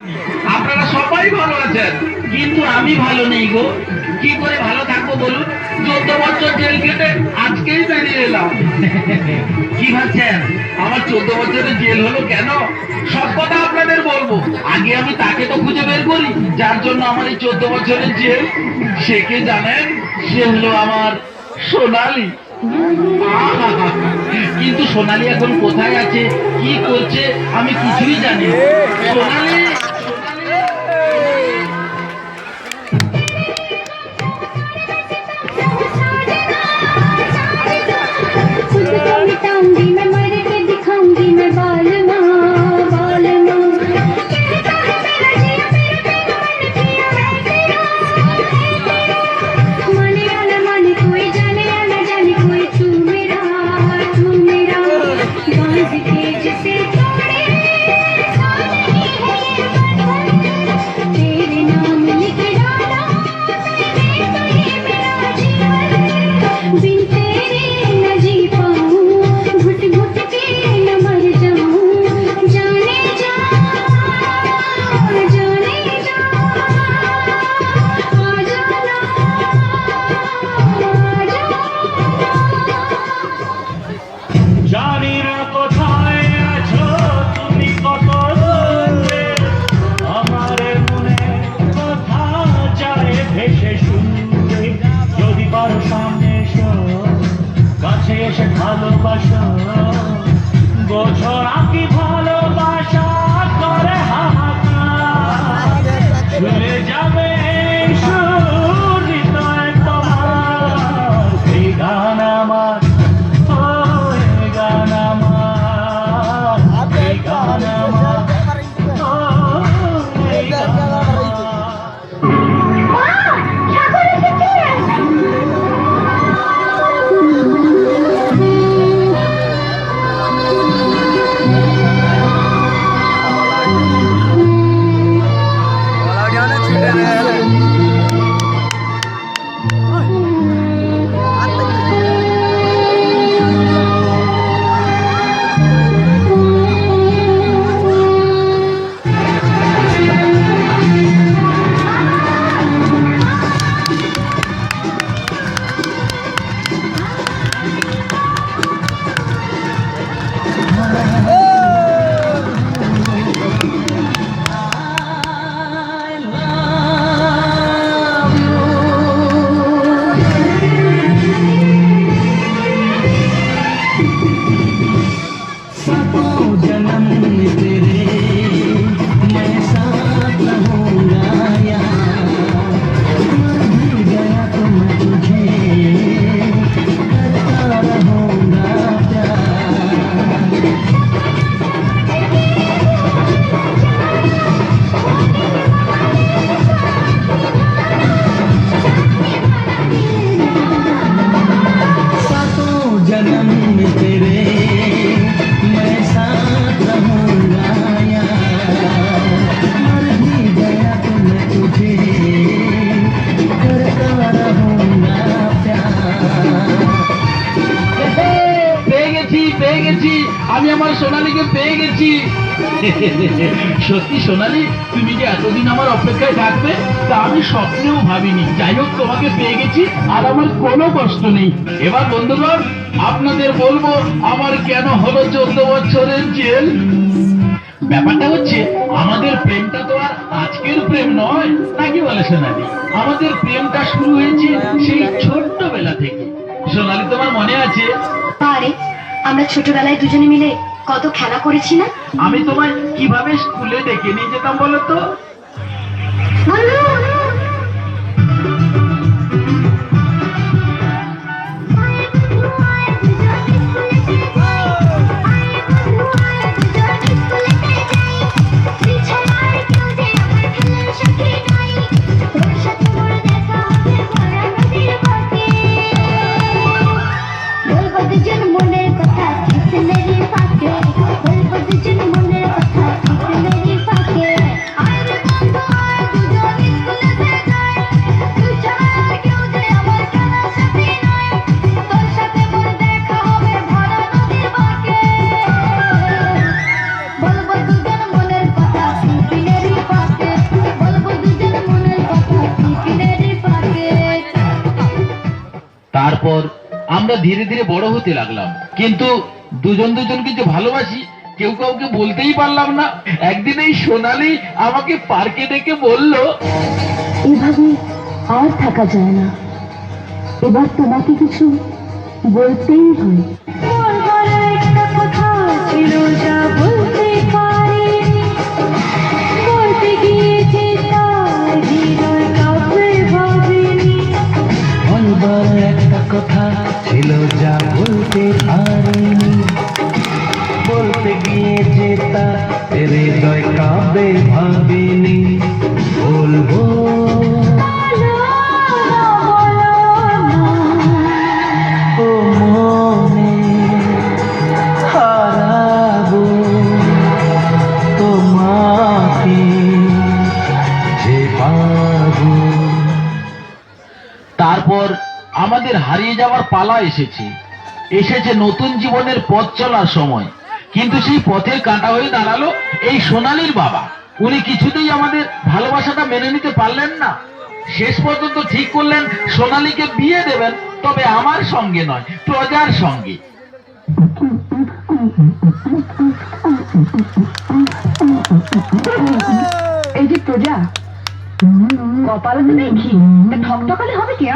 আপনারা সবাই ভালো আছেন, কিন্তু আমি ভালো নেই গো। কি করে ভালো থাকবো বলুন? 14 বছর জেল কেটে আজকেই বেরিয়ে এলাম। কি ভাবছেন আমার 14 বছরের জেল হলো কেন? সব কথা আপনাদের বলবো। আগে আমি তাকে তো খুঁজে বের করি যার জন্য আমার এই 14 বছরের জেল। সে কে জানেন? সে হলো আমার সোনালি। কিন্তু সোনালি এখন কোথায় আছে, কি করছে, আমি কিছুই জানি না। সোনালি, मिटाऊंगी मैं, मर के दिखाऊंगी मैं बाल माँ बाल माँ। कहता है मेरा जिया मेरा मन किया है तेरा। माने या न माने कोई, जाने या न जाने कोई, तू मेरा बांध के जिसे तोड़े तेरे नाम लिख डाला मैंने, तो ये मेरा जीवन बिन तेरे न जी पाऊं, घुट घुट के न मर जाऊं। जाने जा आ जाना, आ जा। জানি না কোথায় আছো তুমি, কত দূরে আমার মনে কথা যায় ভেসে শুনতে। যদি পারো সামনে এসো, কাছে এসে ভালোবাসো, বোঝো না কি ভালোবাসা করে হাহাকার। চলে যাবে সুর হৃদয় তোমার, এই গান আমার, ও এই গান আমার, এই গান আমার, ও এই গান আমার। আমি আমার সোনালীকে পেয়ে গেছি। সত্যি সোনালী, তুমি যে এতদিন আমার অপেক্ষায় থাকবে তা আমি স্বপ্নেও ভাবিনি। যাই হোক, তোমাকে পেয়ে গেছি আর আমার কোনো কষ্ট নেই। এবার বন্ধুগণ, আপনাদের বলবো আমার কেন হলো 14 বছরের জেল। ব্যাপারটা হচ্ছে, আমাদের প্রেমটা তো আর আজকের প্রেম নয়, নাকি বলে সোনালী? আমাদের প্রেমটা শুরু হয়েছে সেই ছোট্টবেলা থেকে। সোনালী, তোমার মনে আছে? আরে আমরা ছোটবেলায় দুজনে মিলে কত খেলা করেছি না। আমি তোমায় কিভাবে স্কুলে ডেকে নিয়ে যেতাম বলো তো? মনের কথা মেরি পাকে, বলবো দুজন মনের কথা মেরি পাকে। আয় রে বন্ধু আয়, দুজন তারপর আমরা ধীরে ধীরে বড় হতে লাগলাম, কিন্তু দুজন দুজনকে যে ভালোবাসি কেউ কাউকে বলতেই পারলাম না। একদিন এই সোনালি আমাকে পার্কে ডেকে বলল, এভাবে আর থাকা যায় না, এবার তোমাকে কিছু বলতেই হয়। একটা কথা ছিল যা বলতে পারিনি, বলতে গিয়েছে তার হৃদয় কাউকে ভাবিনি। বলবার একটা কথা ছিল যা বলতে পারিনি, বলতে গিয়েছে তা হৃদয় কাবে ভাবিনি। বলবো ও মনে হারাবো তোমাকে যে পাবো। তারপর আমাদের হারিয়ে যাওয়ার পালা এসেছে, এসেছে নতুন জীবনের পথ চলার সময়। কিন্তু সেই পথের কাঁটা হয়ে দাঁড়ালো এই সোনালির বাবা। উনি কিছুতেই আমাদের ভালোবাসাটা মেনে নিতে পারলেন না। শেষ পর্যন্ত ঠিক করলেন সোনালীকে বিয়ে দেবেন, তবে আমার সঙ্গে নয়, প্রজার সঙ্গে। এই যে প্রজা, কপালে তো নেই ঘি, ঠকঠকালে হবে কি?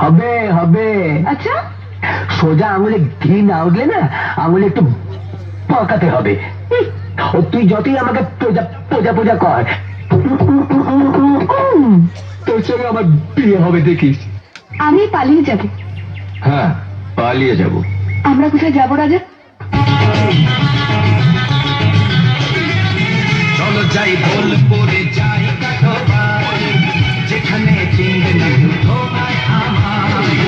হবে হবে। আচ্ছা, সোজা আঙুলে ঘি না উঠলে না, আঙুলে একটু পাকাতে হবে। ও তুই যতই আমাকে পূজা পূজা পূজা কর, তোর সঙ্গে আমার বিয়ে হবে দেখিস। আমি পালিয়ে যাব। হ্যাঁ, পালিয়ে যাব। আমরা কোথায় যাবো রাজা? চলো যাই বোলপুরে, যাই কাটোবাই, যেখানে চিনবে না কেউ তোমায় আমায়।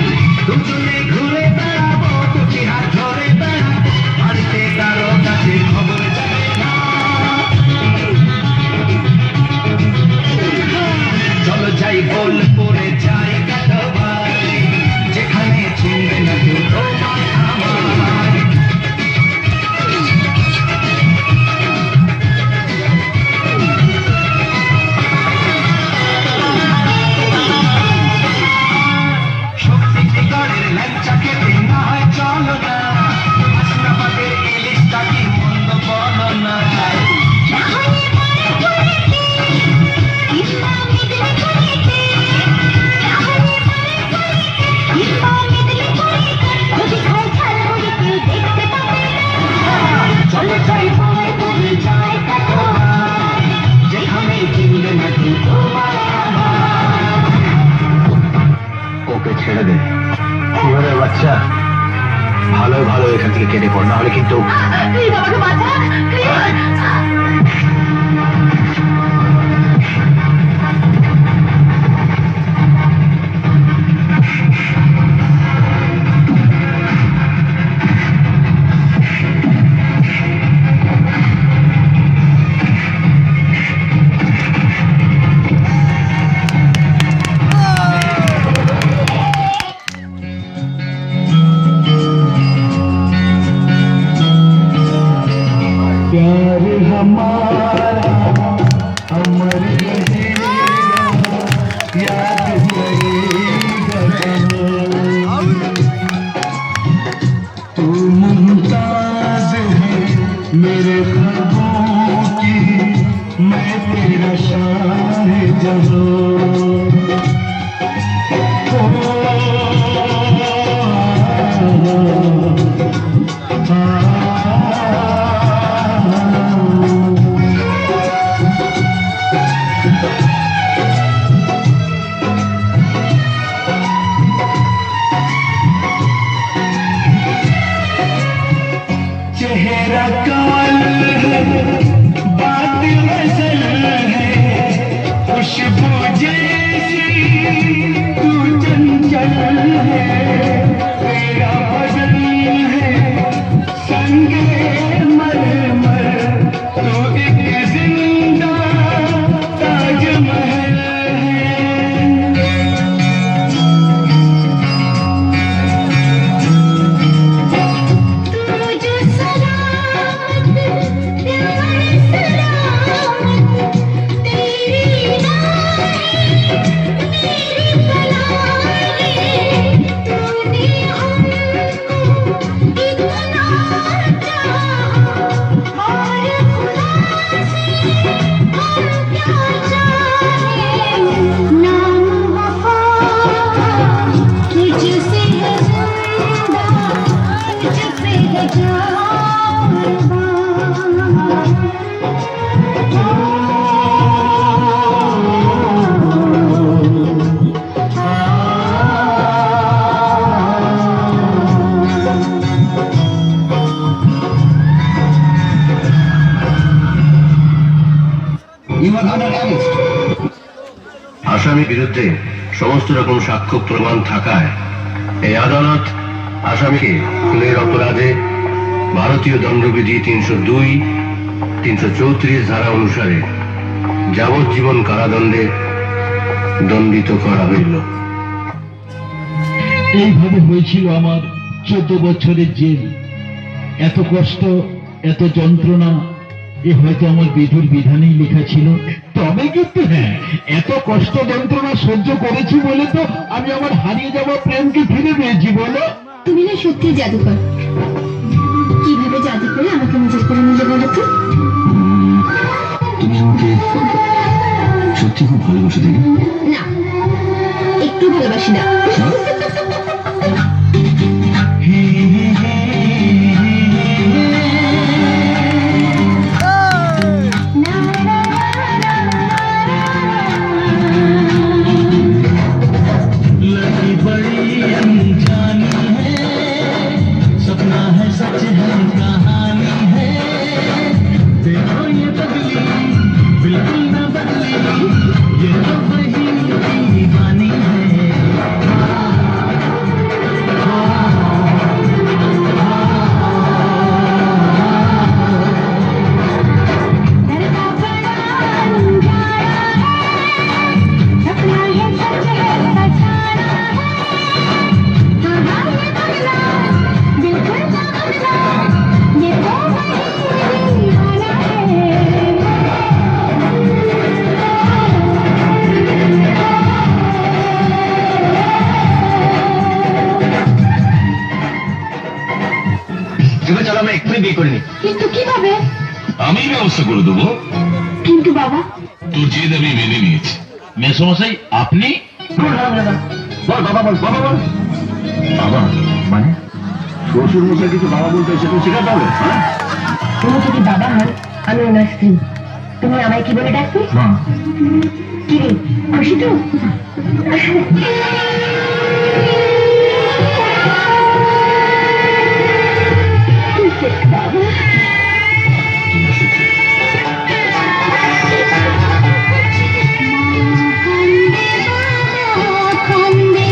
দুজনে ঘুরে বেড়াবো, দুটি হাত ধরে বেড়াবো, বাড়িতে কারো কাছে খবর যাবে না। চলো যাই বোলপুরে, যাই কাটোবাই, যেখানে চিনবে না কেউ তোমায় আমায়। শক্তিগড়ের ল্যাংচা খেতে না হয় চলো না, হাসনাবাদের ইলিশটা কি মন্দ বলো না। চলো যাই বোলপুরে, যাই কাটোবাই, যেখানে চিনবে না কেউ তোমায় আমায়। ওকে ছেড়ে দে। কি হলো বাচ্চা, ভালো ভালো এখান থেকে কেটে পড়, না হলে কিন্তু প্লিজ আমাকে বাঁচা, প্লিজ। प्यार हमारा अमर रहेगा, याद करेगा तू मुमताज है मेरे ख्वाबों की, मैं तेरा शाहजहां। चेहरा काल है, बात गजल है, खुशबू जैसी तू चंचल है, तेरा बदन है संग ইউ আর আন্ডার অ্যারেস্ট। আসামির বিরুদ্ধে সমস্ত রকম সাক্ষ্য প্রমাণ থাকায় এই আদালত আসামিকে খুনের অপরাধে ভারতীয় দণ্ডবিধি 302, 334 ধারা অনুসারে যাবজ্জীবন কারাদণ্ডে দণ্ডিত করা হইল। এইভাবে হয়েছিল আমার 14 বছরের জেল। এত কষ্ট, এত যন্ত্রণা, এ হয়তো আমার বিধির বিধানেই লেখা ছিল। তবে কিন্তু হ্যাঁ, এত কষ্ট যন্ত্রণা সহ্য করেছি বলে তো আমি আমার হারিয়ে যাওয়া প্রেমকে ফিরে পেয়েছি। বলো, তুমি না সত্যি জাদুকর। কিভাবে জাদু করে আমাকে নিজের করে নিজে বলো তো? তুমি আমাকে সত্যি খুব ভালোবাসো, তাই না? না, একটু ভালোবাসি না। लगी बड़ी अनजानी है, सपना है सच है कहानी है, देखो ये बदली बिल्कुल न बदली, ये तो वही दीवानी है। डरता बड़ा अनजाना है, सपना है सच है फसाना है। हाँ ये बदला बिल्कुल ना बदला, ये तो वही दीवाना है। তুমি চলো, আমরা এক্ষুনি বিয়ে করিনি। কিন্তু কিভাবে? আমি ব্যবস্থা করে দেবো। কিন্তু বাবা, তোর যে দাবি মেনে নিয়েছি। মেসমশাই, আপনি বল বাবা, বল বাবা, বল বাবা। মানে শ্বশুর মশাই কিছু বাবা বলতে সেটা শেখাতে হবে? হ্যাঁ, তুমি যদি বাবা হন, আমি ওনার স্ত্রী। তুমি আমায় কি বলে ডাকবে? মা। কি রে, খুশি তো? কান্দে